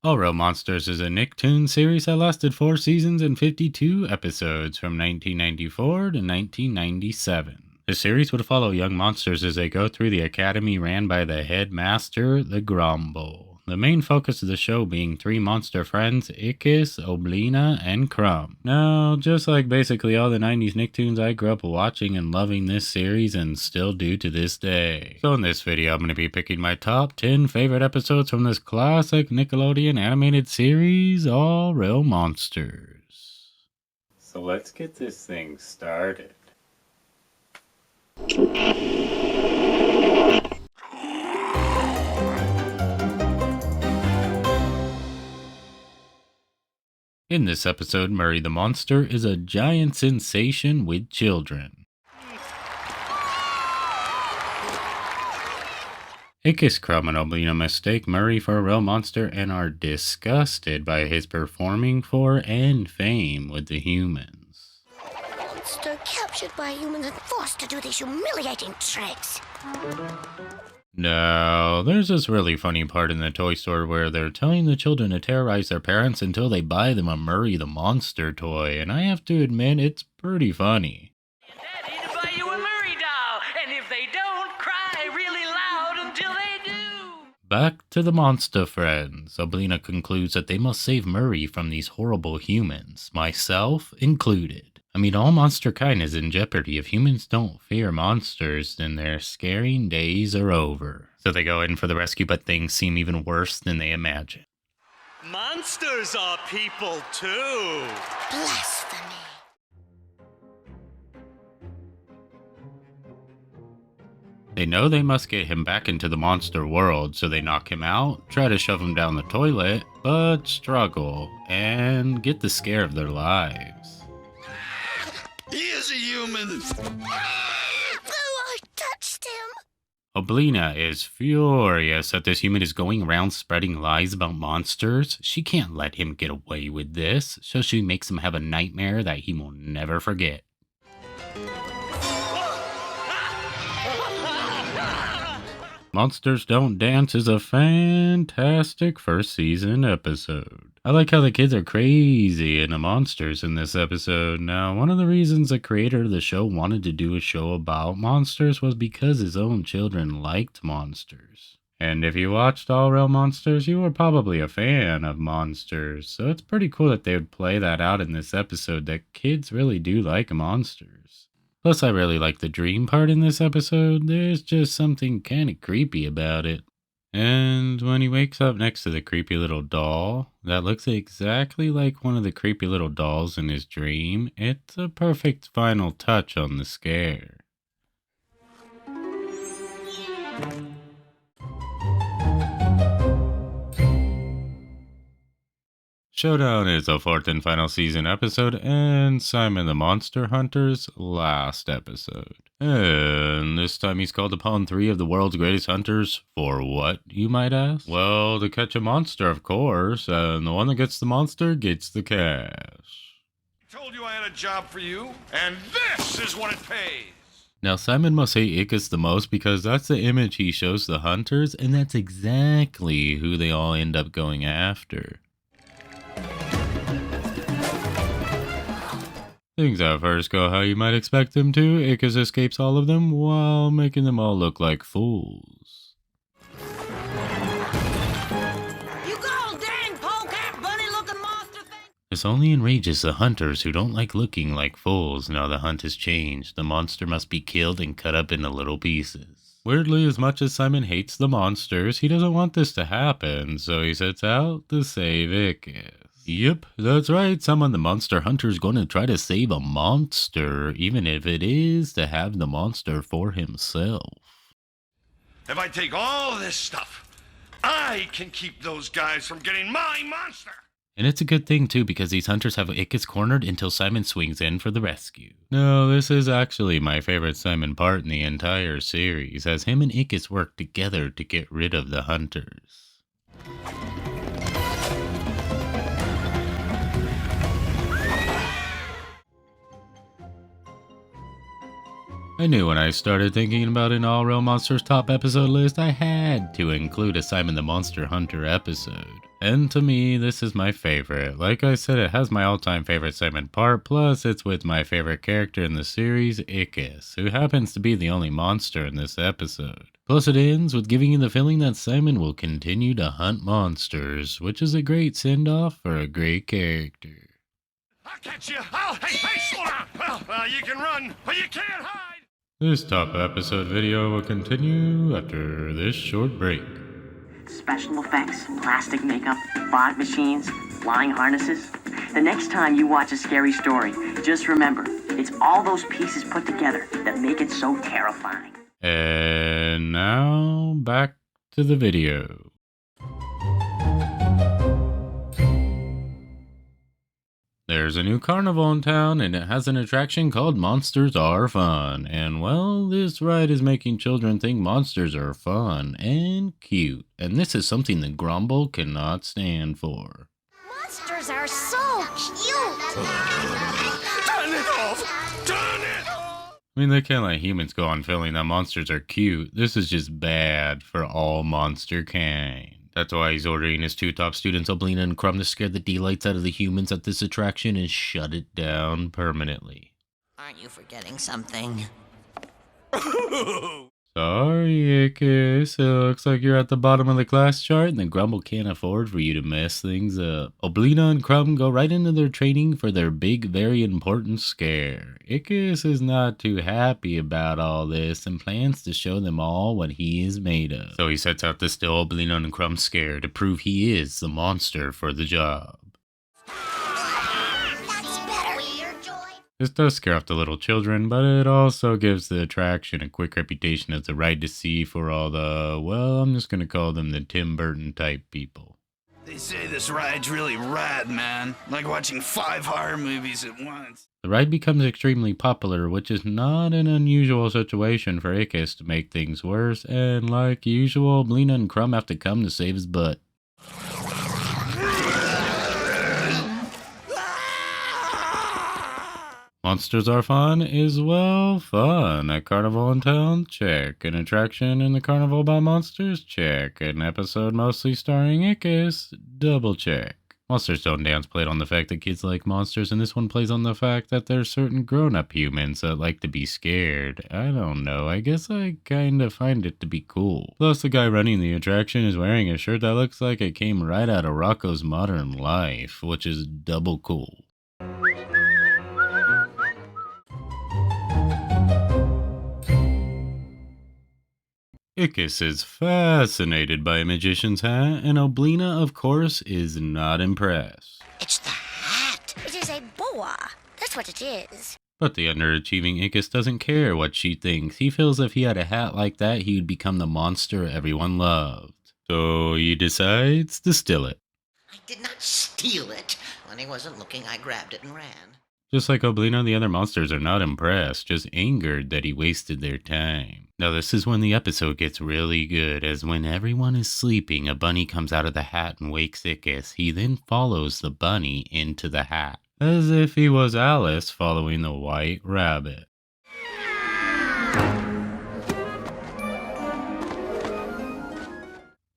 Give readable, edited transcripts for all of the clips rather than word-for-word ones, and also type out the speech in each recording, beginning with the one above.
All Real Monsters is a Nicktoons series that lasted 4 seasons and 52 episodes from 1994 to 1997. The series would follow young monsters as they go through the academy ran by the headmaster, the Grumble. The main focus of the show being 3 monster friends, Icus, Oblina, and Crumb. Now, just like basically all the 90s Nicktoons, I grew up watching and loving this series and still do to this day. So in this video, I'm going to be picking my top 10 favorite episodes from this classic Nickelodeon animated series, All Real Monsters. So let's get this thing started. In this episode, Murray the Monster is a giant sensation with children. Icus, Crumb, and Oblina mistake Murray for a real monster and are disgusted by his performing for and fame with the humans. Monster captured by humans and forced to do these humiliating tricks. Now, there's this really funny part in the toy store where they're telling the children to terrorize their parents until they buy them a Murray the Monster toy, and I have to admit, it's pretty funny. Daddy to buy you a Murray doll, and if they don't, cry really loud until they do. Back to the monster friends. Oblina concludes that they must save Murray from these horrible humans, myself included. I mean, all monster kind is in jeopardy. If humans don't fear monsters, then their scaring days are over. So they go in for the rescue, but things seem even worse than they imagine. Monsters are people too. Blasphemy. They know they must get him back into the monster world, so they knock him out, try to shove him down the toilet, but struggle, and get the scare of their lives. He is a human. Oh, I touched him. Oblina is furious that this human is going around spreading lies about monsters. She can't let him get away with this, so she makes him have a nightmare that he will never forget. Monsters Don't Dance is a fantastic first season episode. I like how the kids are crazy into monsters in this episode. Now, one of the reasons the creator of the show wanted to do a show about monsters was because his own children liked monsters. And if you watched All Real Monsters, you were probably a fan of monsters. So it's pretty cool that they would play that out in this episode, that kids really do like monsters. Plus, I really like the dream part in this episode. There's just something kind of creepy about it. And when he wakes up next to the creepy little doll that looks exactly like one of the creepy little dolls in his dream, it's a perfect final touch on the scare. Showdown is the 4th and final season episode and Simon the Monster Hunter's last episode. And this time he's called upon 3 of the world's greatest hunters for what, you might ask? Well, to catch a monster, of course, and the one that gets the monster gets the cash. I told you I had a job for you, and this is what it pays. Now, Simon must hate Icus the most because that's the image he shows the hunters, and that's exactly who they all end up going after. Things at first go how you might expect them to. Icus escapes all of them while making them all look like fools. You go, dang polecat bunny-looking monster thing! This only enrages the hunters who don't like looking like fools. Now the hunt has changed. The monster must be killed and cut up into little pieces. Weirdly, as much as Simon hates the monsters, he doesn't want this to happen, so he sets out to save Icus. Yep, that's right. Someone the monster hunter's going to try to save a monster, even if it is to have the monster for himself. If I take all this stuff, I can keep those guys from getting my monster. And it's a good thing too, because these hunters have Icus cornered until Simon swings in for the rescue. No, this is actually my favorite Simon part in the entire series, as him and Icus work together to get rid of the hunters. I knew when I started thinking about an All Real Monsters top episode list, I had to include a Simon the Monster Hunter episode. And to me, this is my favorite. Like I said, it has my all-time favorite segment part, plus it's with my favorite character in the series, Aaahh, who happens to be the only monster in this episode. Plus it ends with giving you the feeling that Simon will continue to hunt monsters, which is a great send-off for a great character. I'll catch you. Hey, slow down. Well, you can run, but you can't hide. This top episode video will continue after this short break. Special effects, plastic makeup, fog machines, flying harnesses. The next time you watch a scary story, just remember, it's all those pieces put together that make it so terrifying. And now, back to the video. There's a new carnival in town, and it has an attraction called Monsters Are Fun. And well, this ride is making children think monsters are fun and cute. And this is something the Grumble cannot stand for. Monsters are so cute. Turn it off. Turn it off. I mean, they can't let humans go on feeling that monsters are cute. This is just bad for all monster kind. That's why he's ordering his two top students, Oblina and Crumb, to scare the delights out of the humans at this attraction and shut it down permanently. Aren't you forgetting something? Sorry, Aaahh. It looks like you're at the bottom of the class chart and the Grumble can't afford for you to mess things up. Oblina and Crumb go right into their training for their big, very important scare. Aaahh is not too happy about all this and plans to show them all what he is made of. So he sets out to steal Oblina and Crumb's scare to prove he is the monster for the job. That's better. This does scare off the little children, but it also gives the attraction a quick reputation as a ride to see for all the, well, I'm just going to call them the Tim Burton type people. They say this ride's really rad, man. Like watching 5 horror movies at once. The ride becomes extremely popular, which is not an unusual situation for Aaahh to make things worse, and like usual, Oblina and Crumb have to come to save his butt. Monsters Are Fun is, well, fun. A carnival in town? Check. An attraction in the carnival about monsters? Check. An episode mostly starring Aaahh? Double check. Monsters Don't Dance played on the fact that kids like monsters, and this one plays on the fact that there's certain grown-up humans that like to be scared. I don't know, I guess I kinda find it to be cool. Plus, the guy running the attraction is wearing a shirt that looks like it came right out of Rocco's Modern Life, which is double cool. Aaahh is fascinated by a magician's hat, and Oblina, of course, is not impressed. It's the hat. It is a boa. That's what it is. But the underachieving Aaahh doesn't care what she thinks. He feels if he had a hat like that, he would become the monster everyone loved. So he decides to steal it. I did not steal it. When he wasn't looking, I grabbed it and ran. Just like Oblina, the other monsters are not impressed, just angered that he wasted their time. Now this is when the episode gets really good, as when everyone is sleeping, a bunny comes out of the hat and wakes Aaahh. He then follows the bunny into the hat, as if he was Alice following the white rabbit.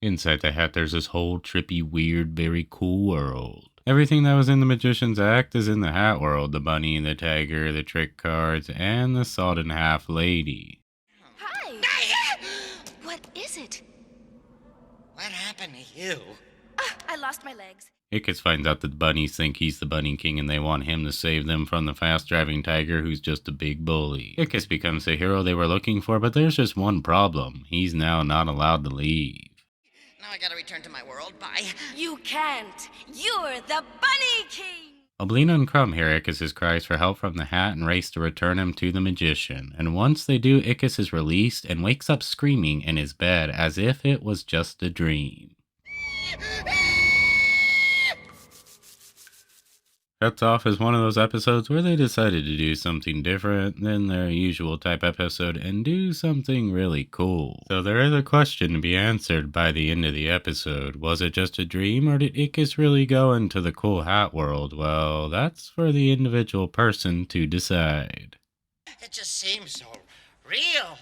Inside the hat, there's this whole trippy, weird, very cool world. Everything that was in the Magician's Act is in the hat world. The bunny, the tiger, the trick cards, and the sawed in half lady. Hi! What is it? What happened to you? I lost my legs. Aaahh finds out that the bunnies think he's the Bunny King and they want him to save them from the fast-driving tiger who's just a big bully. Aaahh becomes the hero they were looking for, but there's just one problem. He's now not allowed to leave. Now I gotta return to my world. Bye. You can't. You're the Bunny King. Oblina and Crumb hear Aaahh's cries for help from the hat and race to return him to the magician. And once they do, Aaahh is released and wakes up screaming in his bed as if it was just a dream. Cuts off is one of those episodes where they decided to do something different than their usual type episode and do something really cool. So there is a question to be answered by the end of the episode. Was it just a dream, or did Aaahh really go into the cool hat world? Well, that's for the individual person to decide. It just seems so real.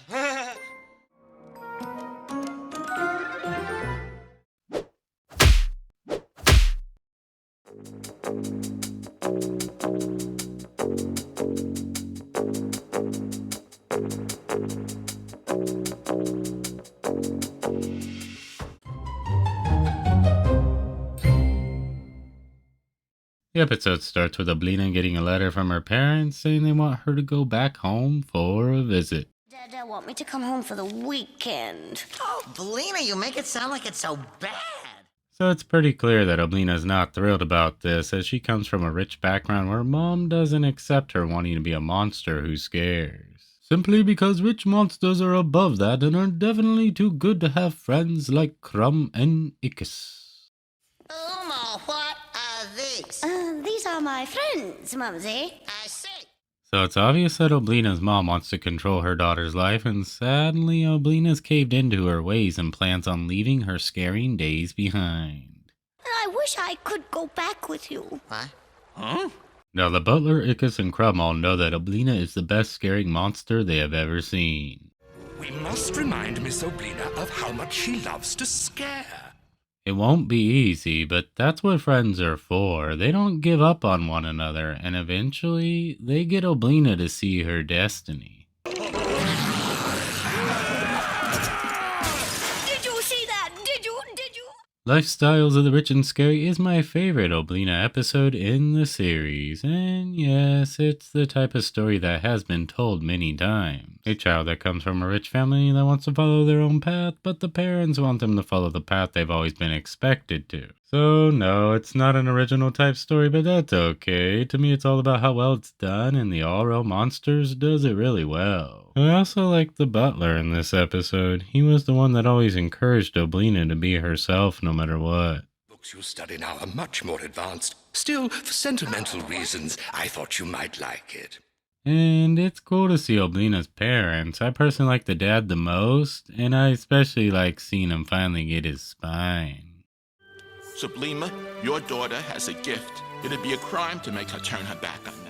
The episode starts with Oblina getting a letter from her parents saying they want her to go back home for a visit. Dad want me to come home for the weekend. Oh, Belina, you make it sound like it's so bad. So it's pretty clear that Oblina's not thrilled about this, as she comes from a rich background where mom doesn't accept her wanting to be a monster who scares. Simply because rich monsters are above that and are definitely too good to have friends like Crumb and Ickis. Uma, what are these? These are my friends, Mumsy. I see. So it's obvious that Oblina's mom wants to control her daughter's life, and sadly Oblina's caved into her ways and plans on leaving her scaring days behind. I wish I could go back with you. What? Huh? Now the butler, Ickis, and Crumb all know that Oblina is the best scaring monster they have ever seen. We must remind Miss Oblina of how much she loves to scare. It won't be easy, but that's what friends are for. They don't give up on one another, and eventually, they get Oblina to see her destiny. Did you see that? Did you? Lifestyles of the Rich and Scary is my favorite Oblina episode in the series, and yes, it's the type of story that has been told many times. A child that comes from a rich family that wants to follow their own path, but the parents want them to follow the path they've always been expected to. So no, it's not an original type story, but that's okay. To me, it's all about how well it's done, and the Aaahh Monsters does it really well. I also like the butler in this episode. He was the one that always encouraged Oblina to be herself no matter what. Books you study now are much more advanced. Still, for sentimental reasons, I thought you might like it. And it's cool to see Oblina's parents. I personally like the dad the most, and I especially like seeing him finally get his spine. Sublima, your daughter has a gift. It'd be a crime to make her turn her back on that.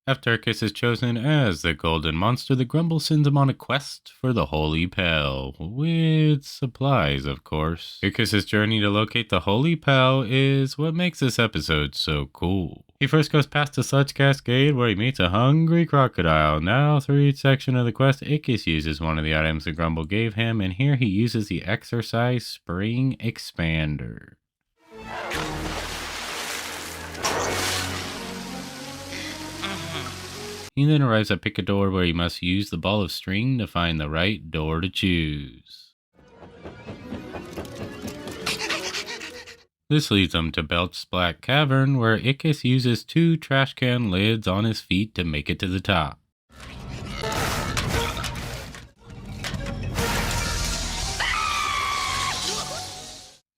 After Ickis is chosen as the Golden Monster, the Grumble sends him on a quest for the Holy Pal, with supplies, of course. Ickis' journey to locate the Holy Pal is what makes this episode so cool. He first goes past the Sludge Cascade where he meets a hungry crocodile. Now, through each section of the quest, Ickis uses one of the items the Grumble gave him, and here he uses the Exercise Spring Expander. He then arrives at Picador where he must use the ball of string to find the right door to choose. This leads him to Belch's Black Cavern where Ickis uses 2 trash can lids on his feet to make it to the top.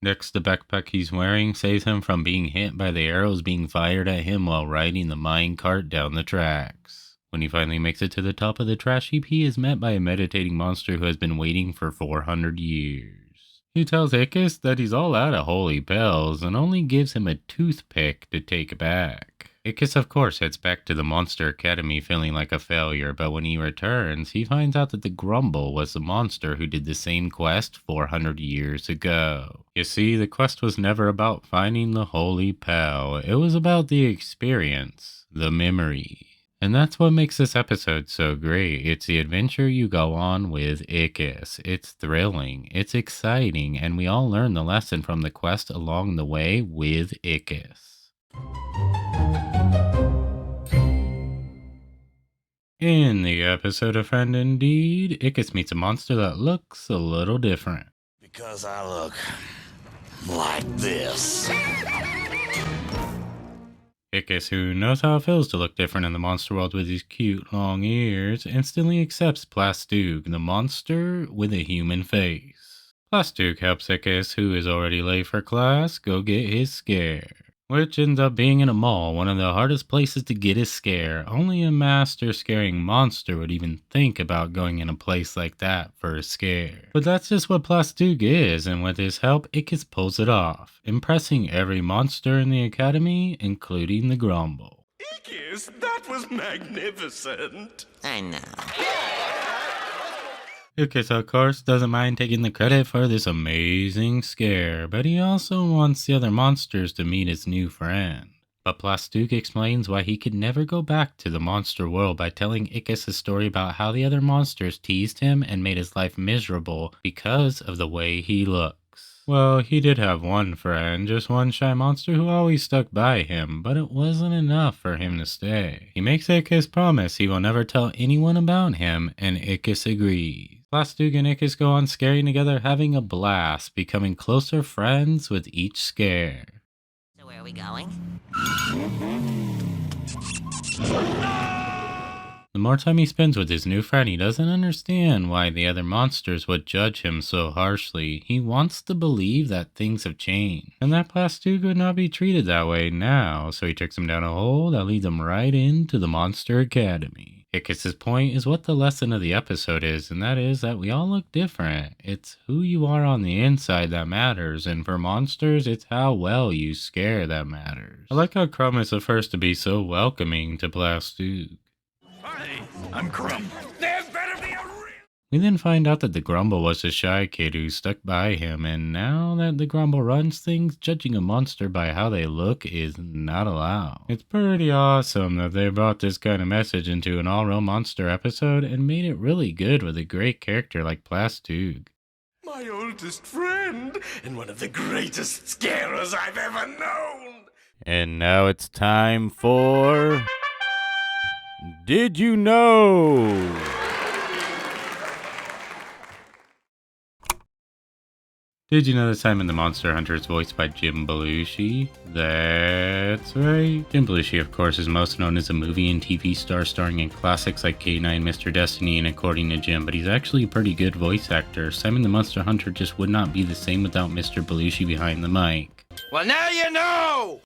Next, the backpack he's wearing saves him from being hit by the arrows being fired at him while riding the mine cart down the tracks. When he finally makes it to the top of the trash heap, he is met by a meditating monster who has been waiting for 400 years. He tells Ickis that he's all out of holy bells and only gives him a toothpick to take back. Ickis of course heads back to the Monster Academy feeling like a failure, but when he returns, he finds out that the Grumble was the monster who did the same quest 400 years ago. You see, the quest was never about finding the Holy Pal, it was about the experience, the memory. And that's what makes this episode so great. It's the adventure you go on with Ickis. It's thrilling, it's exciting, and we all learn the lesson from the quest along the way with Ickis. In the episode of Friend Indeed, Ickis meets a monster that looks a little different. Because I look like this. Ickis, who knows how it feels to look different in the monster world with his cute long ears, instantly accepts Plastook, the monster with a human face. Plastook helps Ickis, who is already late for class, go get his scare. Which ends up being in a mall, one of the hardest places to get a scare. Only a master scaring monster would even think about going in a place like that for a scare. But that's just what Plastook is, and with his help, Ickis pulls it off, impressing every monster in the academy, including the Grumble. Ickis, that was magnificent. I know. Ickis, of course, doesn't mind taking the credit for this amazing scare, but he also wants the other monsters to meet his new friend. But Plastook explains why he could never go back to the monster world by telling Ickis a story about how the other monsters teased him and made his life miserable because of the way he looks. Well, he did have one friend, just one shy monster who always stuck by him, but it wasn't enough for him to stay. He makes Ickis promise he will never tell anyone about him, and Ickis agrees. Plastic and Ickis go on scaring together, having a blast, becoming closer friends with each scare. So where are we going? The more time he spends with his new friend, he doesn't understand why the other monsters would judge him so harshly. He wants to believe that things have changed, and that Plastic would not be treated that way now, so he tricks him down a hole that leads him right into the Monster Academy. Ickis' point is what the lesson of the episode is, and that is that we all look different. It's who you are on the inside that matters, and for monsters, it's how well you scare that matters. I like how Crumb is the first to be so welcoming to Plastic. Hi, I'm Crumb. There better be a real... We then find out that the Grumble was a shy kid who stuck by him, and now that the Grumble runs things, judging a monster by how they look is not allowed. It's pretty awesome that they brought this kind of message into an all-real monster episode and made it really good with a great character like Plastic. My oldest friend, and one of the greatest scarers I've ever known. And now it's time for... Did You Know? Did you know that Simon the Monster Hunter is voiced by Jim Belushi? That's right. Jim Belushi, of course, is most known as a movie and TV star starring in classics like K9, Mr. Destiny, and According to Jim, but he's actually a pretty good voice actor. Simon the Monster Hunter just would not be the same without Mr. Belushi behind the mic. Well, now you know!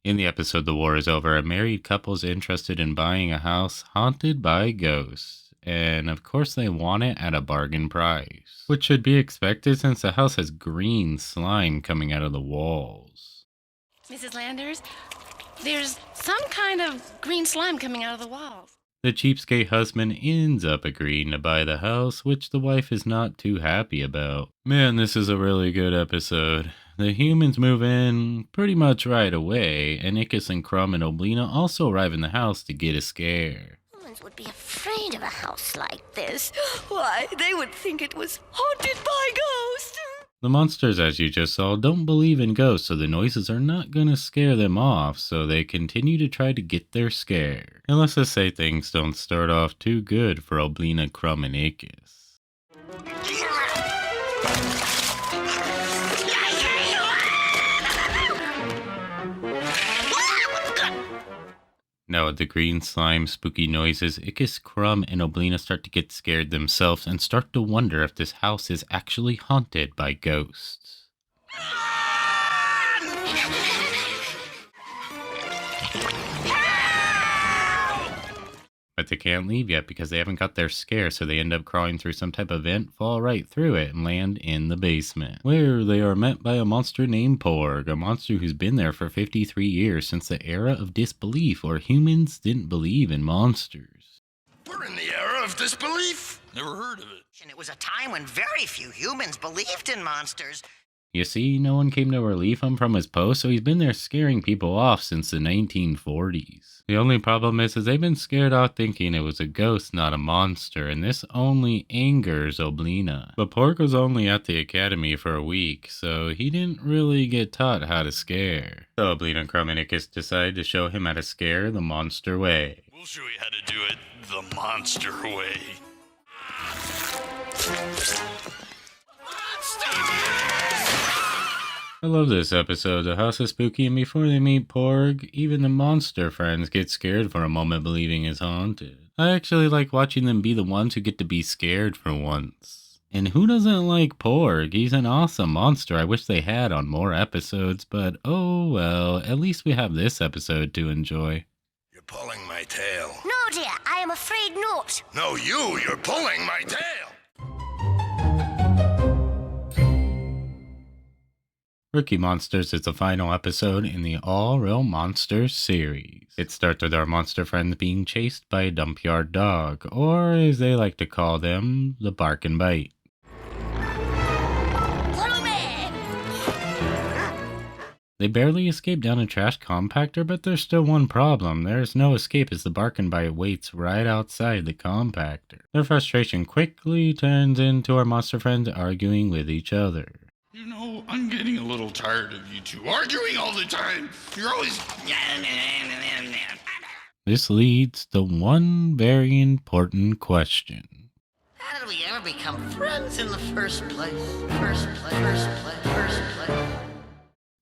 In the episode The War is Over, a married couple is interested in buying a house haunted by ghosts. And of course they want it at a bargain price. Which should be expected since the house has green slime coming out of the walls. Mrs. Landers, there's some kind of green slime coming out of the walls. The cheapskate husband ends up agreeing to buy the house, which the wife is not too happy about. Man, this is a really good episode. The humans move in pretty much right away, and Ickis and Crumb and Oblina also arrive in the house to get a scare. Humans would be afraid of a house like this. Why, they would think it was haunted by ghosts. The monsters, as you just saw, don't believe in ghosts, so the noises are not gonna scare them off, so they continue to try to get their scare. And let's just say things don't start off too good for Oblina, Crumb, and Ickis. Now with the green slime spooky noises, Ickis, Crumb, and Oblina start to get scared themselves and start to wonder if this house is actually haunted by ghosts. But they can't leave yet because they haven't got their scare, so they end up crawling through some type of vent, fall right through it, and land in the basement, where they are met by a monster named Porg, a monster who's been there for 53 years, since the era of disbelief, or humans didn't believe in monsters. We're in the era of disbelief. Never heard of it. And it was a time when very few humans believed in monsters. You see, no one came to relieve him from his post, so he's been there scaring people off since the 1940s. The only problem is they've been scared off thinking it was a ghost, not a monster, and this only angers Oblina. But Porg was only at the academy for a week, so he didn't really get taught how to scare. So Oblina, Crumb, and Ickis decide to show him how to scare the monster way. We'll show you how to do it the monster way. I love this episode. The house is spooky, and before they meet Porg, even the monster friends get scared for a moment believing it's haunted. I actually like watching them be the ones who get to be scared for once. And who doesn't like Porg? He's an awesome monster. I wish they had on more episodes, but oh well, at least we have this episode to enjoy. You're pulling my tail. No, dear, I am afraid not. No, you're pulling my tail. Rookie Monsters is the final episode in the All Real Monsters series. It starts with our monster friends being chased by a dump yard dog, or as they like to call them, the Bark and Bite. They barely escape down a trash compactor, but there's still one problem. There's no escape as the Barking Bite waits right outside the compactor. Their frustration quickly turns into our monster friends arguing with each other. You know, I'm getting a little tired of you two arguing all the time. You're always... This leads to one very important question. How did we ever become friends in the first place? First place.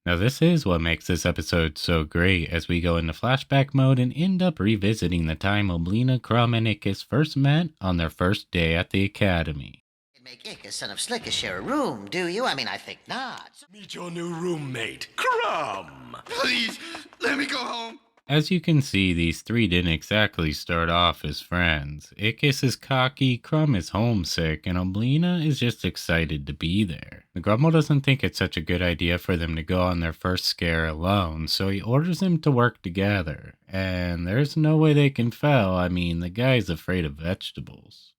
Now this is what makes this episode so great, as we go into flashback mode and end up revisiting the time Oblina, Crumb, and Ickis first met on their first day at the academy. You make Ickis and Slickus share a room, do you? I mean, I think not. Meet your new roommate, Crumb. Please, let me go home. As you can see, these three didn't exactly start off as friends. Ickis is cocky, Crumb is homesick, and Oblina is just excited to be there. The Grumble doesn't think it's such a good idea for them to go on their first scare alone, so he orders them to work together. And there's no way they can fail. I mean, the guy's afraid of vegetables.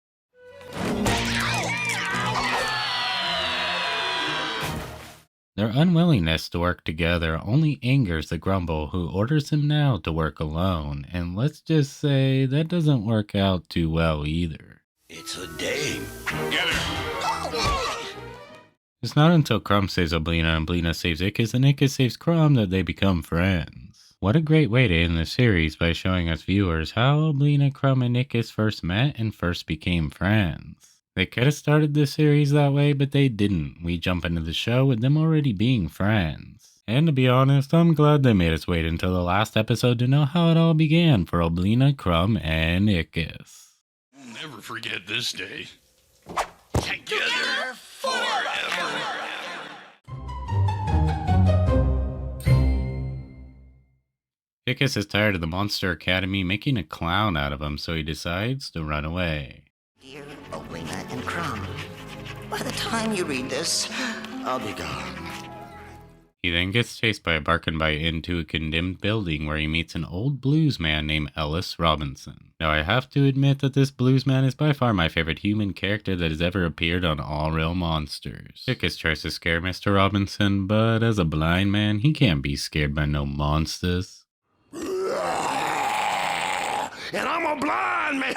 Their unwillingness to work together only angers the Grumble, who orders him now to work alone, and let's just say that doesn't work out too well either. It's a dame. Get her. It's not until Crumb saves Oblina and Oblina saves Ickis and Ickis saves Crumb that they become friends. What a great way to end the series by showing us viewers how Oblina, Crumb, and Ickis first met and first became friends. They could have started this series that way, but they didn't. We jump into the show with them already being friends. And to be honest, I'm glad they made us wait until the last episode to know how it all began for Oblina, Crumb, and Ickis. I'll never forget this day. Together forever. Ickis is tired of the Monster Academy making a clown out of him, so he decides to run away. Dear Oblina and Crumb, by the time you read this, I'll be gone. He then gets chased by a Barking Bite into a condemned building where he meets an old blues man named Ellis Robinson. Now I have to admit that this blues man is by far my favorite human character that has ever appeared on All Real Monsters. Ickis tries to scare Mr. Robinson, but as a blind man, he can't be scared by no monsters. And I'm a blind man.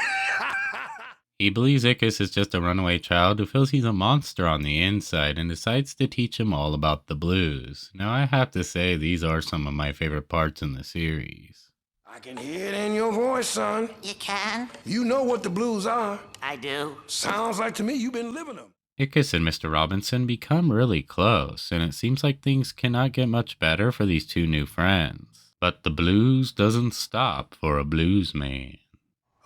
He believes Ickis is just a runaway child who feels he's a monster on the inside and decides to teach him all about the blues. Now I have to say these are some of my favorite parts in the series. I can hear it in your voice, son. You can? You know what the blues are. I do. Sounds like to me you've been living them. Ickis and Mr. Robinson become really close, and it seems like things cannot get much better for these two new friends. But the blues doesn't stop for a blues man.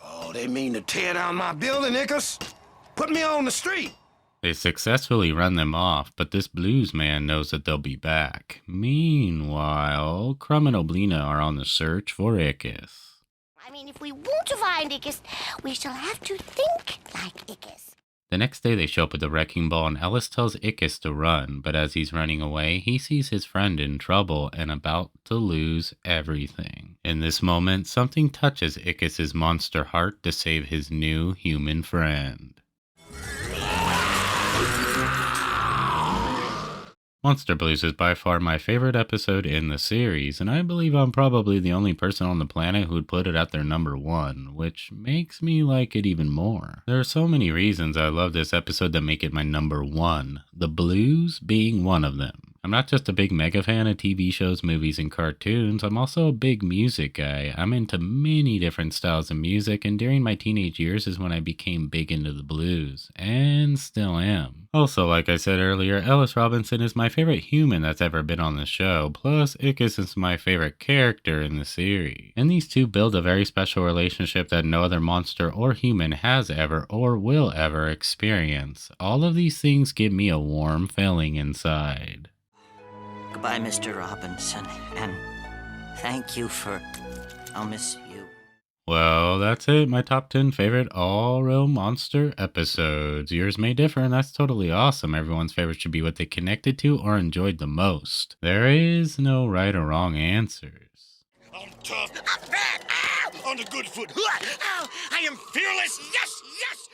Oh, they mean to tear down my building, Ickis. Put me on the street. They successfully run them off, but this blues man knows that they'll be back. Meanwhile, Crumb and Oblina are on the search for Ickis. I mean, if we want to find Ickis, we shall have to think like Ickis. The next day they show up with the wrecking ball and Ellis tells Ickis to run, but as he's running away, he sees his friend in trouble and about to lose everything. In this moment, something touches Ickis' monster heart to save his new human friend. Monster Blues is by far my favorite episode in the series, and I believe I'm probably the only person on the planet who would put it at their number one, which makes me like it even more. There are so many reasons I love this episode that make it my number one, the blues being one of them. I'm not just a big mega fan of TV shows, movies, and cartoons, I'm also a big music guy. I'm into many different styles of music, and during my teenage years is when I became big into the blues, and still am. Also, like I said earlier, Ellis Robinson is my favorite human that's ever been on the show, plus Ickis is my favorite character in the series. And these two build a very special relationship that no other monster or human has ever or will ever experience. All of these things give me a warm feeling inside. Goodbye, Mr. Robinson, and thank you for... I'll miss you. Well, that's it. My top 10 favorite All Real Monster episodes. Yours may differ, and that's totally awesome. Everyone's favorite should be what they connected to or enjoyed the most. There is no right or wrong answers. I'm tough. I'm fat. Ow! On the good foot. Ow! I am fearless. Yes, yes.